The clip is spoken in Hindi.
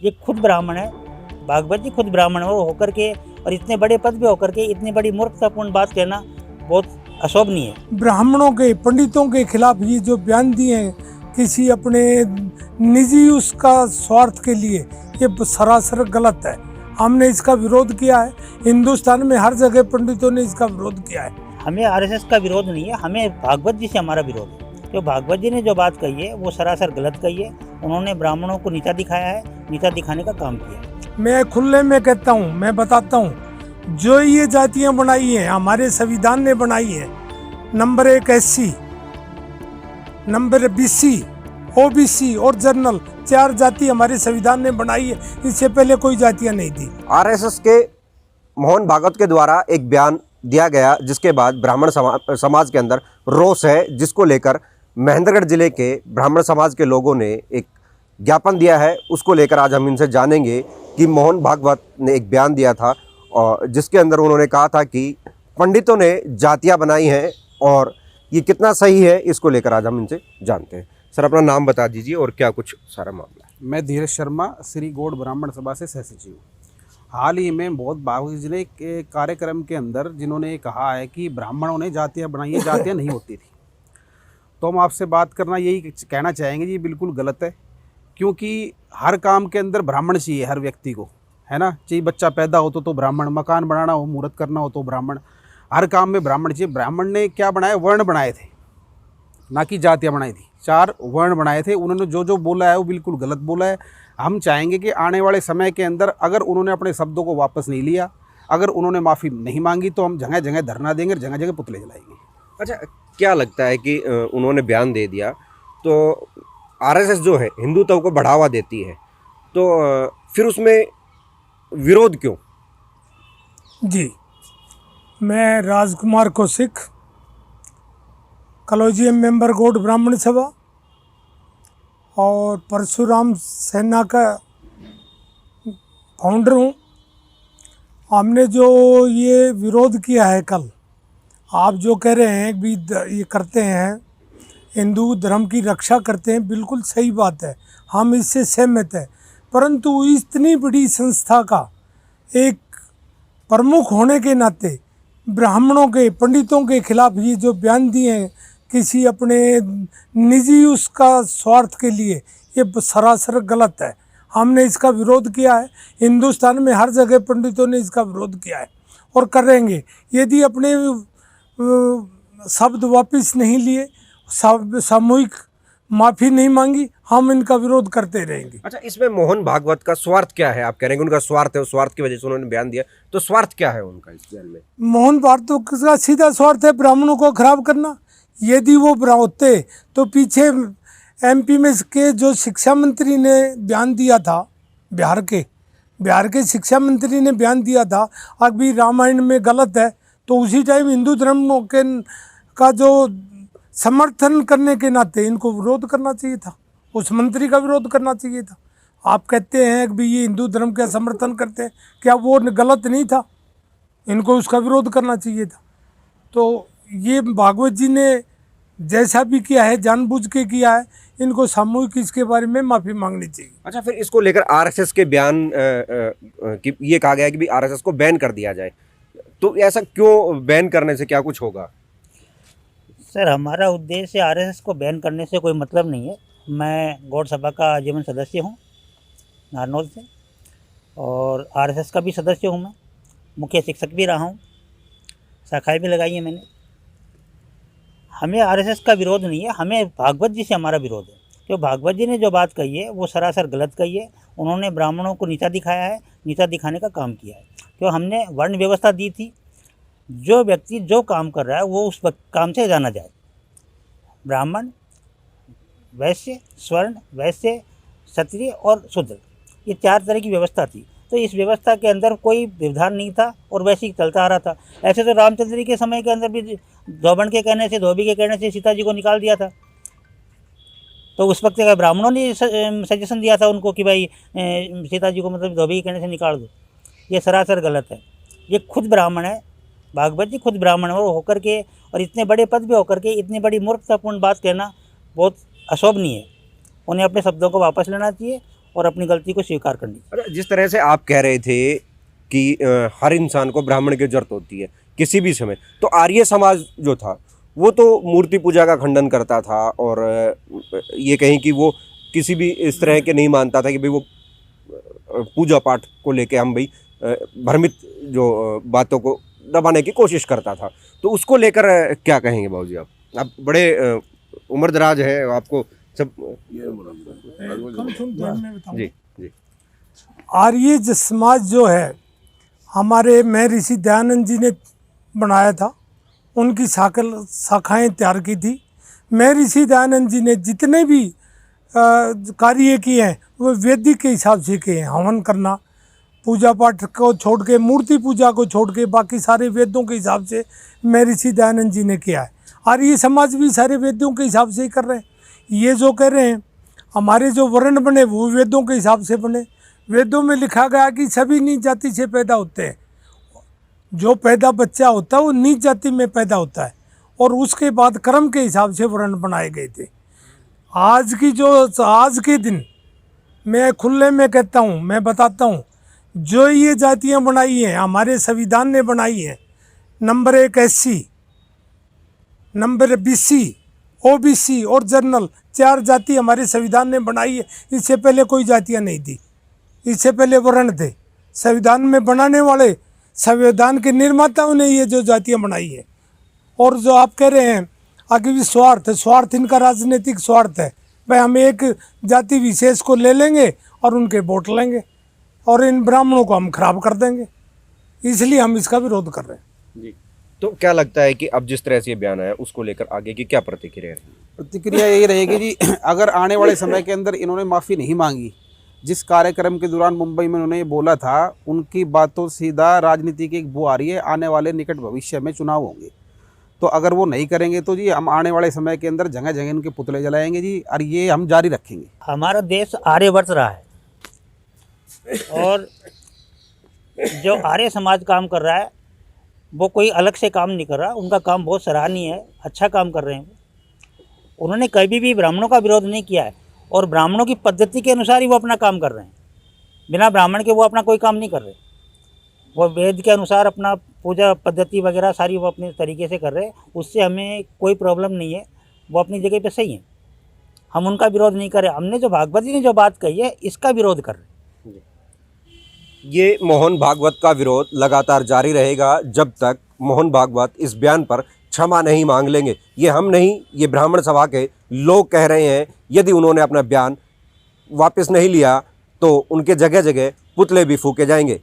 ये खुद ब्राह्मण है, भागवत जी खुद ब्राह्मण है, और होकर के और इतने बड़े पद पे होकर के इतनी बड़ी मूर्खतापूर्ण बात कहना बहुत अशोभनीय है। ब्राह्मणों के पंडितों के खिलाफ ये जो बयान दिए हैं किसी अपने निजी उसका स्वार्थ के लिए, ये सरासर गलत है। हमने इसका विरोध किया है, हिंदुस्तान में हर जगह पंडितों ने इसका विरोध किया है। हमें आरएसएस का विरोध नहीं है, हमें भागवत जी से हमारा विरोध है। तो भागवत जी ने जो बात कही है वो सरासर गलत कही है। उन्होंने ब्राह्मणों को नीचा दिखाया है, नीचा दिखाने का काम किया है। मैं खुले में कहता हूँ, मैं बताता हूँ, जो ये जातियाँ बनाई हैं हमारे संविधान ने बनाई है। Number 1 SC, number BC, OBC और जनरल, 4 जाति हमारे संविधान ने बनाई है। इससे पहले कोई जातियाँ नहीं थी। आरएसएस के मोहन भागवत के द्वारा एक बयान दिया गया, जिसके बाद ब्राह्मण समाज के अंदर रोष है, जिसको लेकर महेंद्रगढ़ जिले के ब्राह्मण समाज के लोगों ने एक ज्ञापन दिया है। उसको लेकर आज हम इनसे जानेंगे कि मोहन भागवत ने एक बयान दिया था और जिसके अंदर उन्होंने कहा था कि पंडितों ने जातियां बनाई हैं और ये कितना सही है, इसको लेकर आज हम इनसे जानते हैं। सर, अपना नाम बता दीजिए और क्या कुछ सारा मामला है। मैं धीरज शर्मा, श्री गौड़ ब्राह्मण सभा से सह सचिव हूँ। हाल ही में बहुत भागवत जिले के कार्यक्रम के अंदर जिन्होंने कहा है कि ब्राह्मणों ने जातियाँ बनाई है, जातियाँ नहीं होती थी, तो हम आपसे बात करना यही कहना चाहेंगे जी, बिल्कुल गलत है। क्योंकि हर काम के अंदर ब्राह्मण चाहिए हर व्यक्ति को, है ना। चाहिए बच्चा पैदा हो तो ब्राह्मण, मकान बनाना हो, मुहूर्त करना हो तो ब्राह्मण, हर काम में ब्राह्मण चाहिए। ब्राह्मण ने क्या बनाया, वर्ण बनाए थे, ना कि जातियाँ बनाई थी। 4 वर्ण बनाए थे। उन्होंने जो बोला है वो बिल्कुल गलत बोला है। हम चाहेंगे कि आने वाले समय के अंदर अगर उन्होंने अपने शब्दों को वापस नहीं लिया, अगर उन्होंने माफ़ी नहीं मांगी, तो हम जगह जगह धरना देंगे, जगह जगह पुतले जलाएंगे। अच्छा, क्या लगता है कि उन्होंने बयान दे दिया तो आरएसएस जो है हिंदुत्व को बढ़ावा देती है, तो फिर उसमें विरोध क्यों? जी, मैं राजकुमार कौशिक, कॉलेजियम मेंबर गौड़ ब्राह्मण सभा और परशुराम सेना का फाउंडर हूँ। हमने जो ये विरोध किया है कल, आप जो कह रहे हैं भी ये करते हैं, हिंदू धर्म की रक्षा करते हैं, बिल्कुल सही बात है, हम इससे सहमत हैं। परंतु इतनी बड़ी संस्था का एक प्रमुख होने के नाते ब्राह्मणों के पंडितों के खिलाफ ये जो बयान दिए हैं किसी अपने निजी उसका स्वार्थ के लिए, ये सरासर गलत है। हमने इसका विरोध किया है, हिंदुस्तान में हर जगह पंडितों ने इसका विरोध किया है और करेंगे। यदि अपने शब्द वापस नहीं लिए, सामूहिक माफ़ी नहीं मांगी, हम इनका विरोध करते रहेंगे। अच्छा, इसमें मोहन भागवत का स्वार्थ क्या है? आप कह रहे हैं कि उनका स्वार्थ है, उस स्वार्थ की वजह से उन्होंने बयान दिया, तो स्वार्थ क्या है उनका इस बयान में? मोहन भागवत का सीधा स्वार्थ है ब्राह्मणों को खराब करना। यदि वो होते तो पीछे MP में के जो शिक्षा मंत्री ने बयान दिया था, बिहार के शिक्षा मंत्री ने बयान दिया था अभी रामायण में गलत है, तो उसी टाइम हिंदू धर्म के का जो समर्थन करने के नाते इनको विरोध करना चाहिए था, उस मंत्री का विरोध करना चाहिए था। आप कहते हैं कि ये हिंदू धर्म का समर्थन करते हैं, क्या वो गलत नहीं था? इनको उसका विरोध करना चाहिए था। तो ये भागवत जी ने जैसा भी किया है जानबूझ के किया है, इनको सामूहिक इसके बारे में माफ़ी मांगनी चाहिए। अच्छा, फिर इसको लेकर आरएसएस के बयान कि ये कहा गया कि भी आरएसएस को बैन कर दिया जाए, तो ऐसा क्यों? बैन करने से क्या कुछ होगा? सर, हमारा उद्देश्य आरएसएस को बैन करने से कोई मतलब नहीं है। मैं गौड़ सभा का आजीवन सदस्य हूँ नारनौल से, और आरएसएस का भी सदस्य हूँ मैं, मुख्य शिक्षक भी रहा हूँ, शाखाएँ भी लगाई हैं मैंने। हमें आरएसएस का विरोध नहीं है, हमें भागवत जी से हमारा विरोध है। तो भागवत जी ने जो बात कही है वो सरासर गलत कही है। उन्होंने ब्राह्मणों को नीचा दिखाया है, नीचा दिखाने का काम किया है। तो हमने वर्ण व्यवस्था दी थी, जो व्यक्ति जो काम कर रहा है वो उस काम से जाना जाए। ब्राह्मण, वैश्य, स्वर्ण, वैश्य, क्षत्रिय और शूद्र, ये 4 तरह की व्यवस्था थी। तो इस व्यवस्था के अंदर कोई व्यवधान नहीं था और वैसे ही चलता आ रहा था। ऐसे तो रामचंद्र जी के समय के अंदर भी धोबन के कहने से, धोबी के कहने से सीता जी को निकाल दिया था। तो उस वक्त ब्राह्मणों ने सजेशन दिया था उनको कि भाई सीता जी को मतलब धोबी के कहने से निकाल दो। ये सरासर गलत है। ये खुद ब्राह्मण है, भागवत जी खुद ब्राह्मण है, और होकर के और इतने बड़े पद पे होकर के इतनी बड़ी मूर्खतापूर्ण बात कहना बहुत अशोभनीय है। उन्हें अपने शब्दों को वापस लेना चाहिए और अपनी गलती को स्वीकार करनी चाहिए। अच्छा, जिस तरह से आप कह रहे थे कि हर इंसान को ब्राह्मण की जरूरत होती है किसी भी समय, तो आर्य समाज जो था वो तो मूर्ति पूजा का खंडन करता था और ये कहें कि वो किसी भी इस तरह के नहीं मानता था कि भाई वो पूजा पाठ को लेके हम भाई भ्रमित जो बातों को दबाने की कोशिश करता था। तो उसको लेकर क्या कहेंगे बाबूजी आप बड़े उम्रदराज है, आपको सब जी जी आर्य समाज जो है हमारे महर्षि दयानंद जी ने बनाया था, उनकी शाखाएं तैयार की थी। महर्षि दयानंद जी ने जितने भी कार्य किए हैं वो वैदिक के हिसाब से किए हैं। हवन करना, पूजा पाठ को छोड़ के, मूर्ति पूजा को छोड़ के बाकी सारे वेदों के हिसाब से महर्षि दयानंद जी ने किया है। और ये समाज भी सारे वेदों के हिसाब से ही कर रहे हैं। ये जो कह रहे हैं हमारे जो वर्ण बने वो वेदों के हिसाब से बने। वेदों में लिखा गया कि सभी नीच जाति से पैदा होते हैं। जो पैदा बच्चा होता है वो नीच जाति में पैदा होता है और उसके बाद कर्म के हिसाब से वर्ण बनाए गए थे। आज के दिन मैं खुले में कहता हूँ, मैं बताता हूँ, जो ये जातियाँ बनाई हैं हमारे संविधान ने बनाई हैं। Number 1 SC, number BC, OBC और जनरल, 4 जाति हमारे संविधान ने बनाई है। इससे पहले कोई जातियाँ नहीं थी, इससे पहले वर्ण थे। संविधान में बनाने वाले, संविधान के निर्माताओं ने ये जो जातियाँ बनाई है। और जो आप कह रहे हैं आगे भी स्वार्थ इनका राजनीतिक स्वार्थ है। भाई हम एक जाति विशेष को ले लेंगे और उनके वोट लेंगे और इन ब्राह्मणों को हम खराब कर देंगे, इसलिए हम इसका विरोध कर रहे हैं। जी। तो क्या लगता है कि अब जिस तरह से ये बयान आया उसको लेकर आगे की क्या प्रतिक्रिया है? प्रतिक्रिया यही रहेगी जी, अगर आने वाले समय के अंदर इन्होंने माफ़ी नहीं मांगी, जिस कार्यक्रम के दौरान मुंबई में उन्होंने ये बोला था, उनकी बातों सीधा राजनीति की एक बू आ रही है। आने वाले निकट भविष्य में चुनाव होंगे, तो अगर वो नहीं करेंगे तो जी हम आने वाले समय के अंदर जगह जगह इनके पुतले जलाएंगे जी, और ये हम जारी रखेंगे। हमारा देश आर्यवर्त रहा है और जो आर्य समाज काम कर रहा है वो कोई अलग से काम नहीं कर रहा। उनका काम बहुत सराहनीय है, अच्छा काम कर रहे हैं। उन्होंने कभी भी ब्राह्मणों का विरोध नहीं किया है और ब्राह्मणों की पद्धति के अनुसार ही वो अपना काम कर रहे हैं। बिना ब्राह्मण के वो अपना कोई काम नहीं कर रहे। वो वेद के अनुसार अपना पूजा पद्धति वगैरह सारी वो अपने तरीके से कर रहे हैं। उससे हमें कोई प्रॉब्लम नहीं है, वो अपनी जगह पे सही है। हम उनका विरोध नहीं कर रहे। हमने जो भागवत जी ने जो बात कही है इसका विरोध कर रहे हैं। ये मोहन भागवत का विरोध लगातार जारी रहेगा जब तक मोहन भागवत इस बयान पर क्षमा नहीं मांग लेंगे। ये हम नहीं, ये ब्राह्मण सभा के लोग कह रहे हैं। यदि उन्होंने अपना बयान वापस नहीं लिया तो उनके जगह जगह पुतले भी फूके जाएंगे।